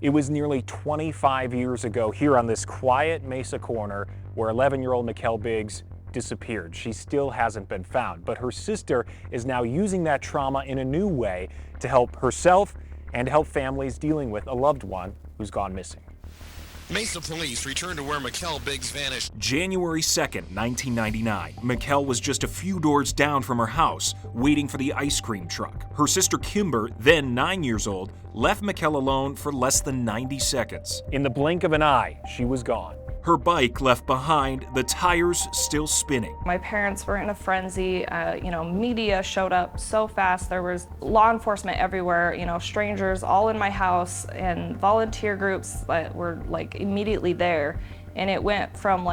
It was nearly 25 years ago here on this quiet Mesa corner where 11-year-old Mikelle Biggs disappeared. She still hasn't been found, but her sister is now using that trauma in a new way to help herself and help families dealing with a loved one who's gone missing. Mesa police returned to where Mikelle Biggs vanished. January 2nd, 1999. Mikelle was just a few doors down from her house, waiting for the ice cream truck. Her sister Kimber, then 9 years old, left Mikelle alone for less than 90 seconds. In the blink of an eye, she was gone. Her bike left behind, the tires still spinning. My parents were in a frenzy. Media showed up so fast. There was law enforcement everywhere, strangers all in my house and volunteer groups that were immediately there. And it went from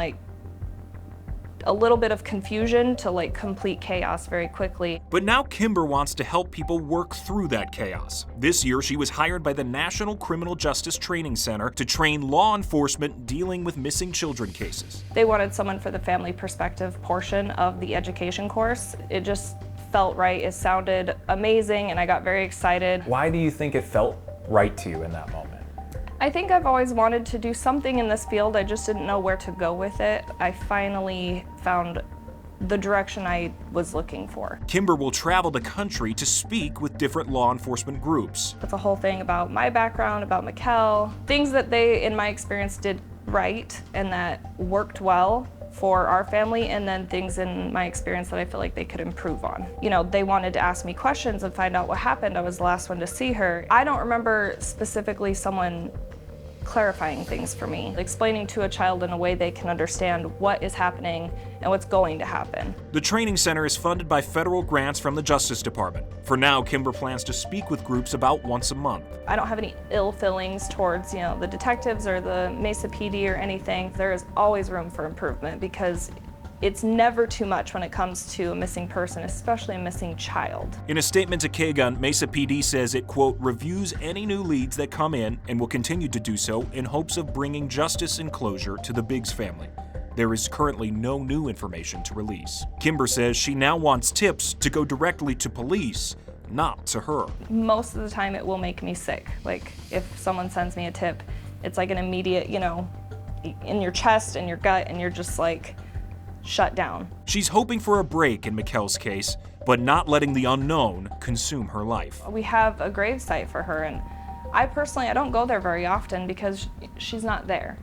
a little bit of confusion to complete chaos very quickly. But now Kimber wants to help people work through that chaos. This year, she was hired by the National Criminal Justice Training Center to train law enforcement dealing with missing children cases. They wanted someone for the family perspective portion of the education course. It just felt right. It sounded amazing, and I got very excited. Why do you think it felt right to you in that moment? I think I've always wanted to do something in this field. I just didn't know where to go with it. I finally found the direction I was looking for. Kimber will travel the country to speak with different law enforcement groups. It's a whole thing about my background, about Mikelle, things that they, in my experience, did right and that worked well for our family, and then things in my experience that I feel like they could improve on. They wanted to ask me questions and find out what happened. I was the last one to see her. I don't remember specifically someone clarifying things for me, explaining to a child in a way they can understand what is happening and what's going to happen. The training center is funded by federal grants from the Justice Department. For now, Kimber plans to speak with groups about once a month. I don't have any ill feelings towards, the detectives or the Mesa PD or anything. There is always room for improvement because it's never too much when it comes to a missing person, especially a missing child. In a statement to K-Gun, Mesa PD says it, quote, reviews any new leads that come in and will continue to do so in hopes of bringing justice and closure to the Biggs family. There is currently no new information to release. Kimber says she now wants tips to go directly to police, not to her. Most of the time it will make me sick. If someone sends me a tip, it's an immediate, in your chest and your gut, and you're just shut down. She's hoping for a break in Mikelle's case, but not letting the unknown consume her life. We have a gravesite for her, and I don't go there very often because she's not there.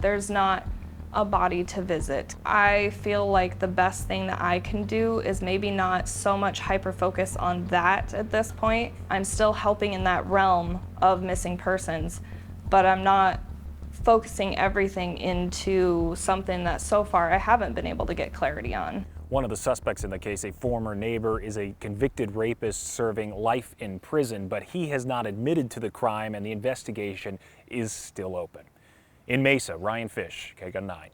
There's not a body to visit. I feel like the best thing that I can do is maybe not so much hyper-focus on that at this point. I'm still helping in that realm of missing persons, but I'm not focusing everything into something that so far I haven't been able to get clarity on. One of the suspects in the case, a former neighbor, is a convicted rapist serving life in prison, but he has not admitted to the crime and the investigation is still open. In Mesa, Ryan Fish, K-Gun 9.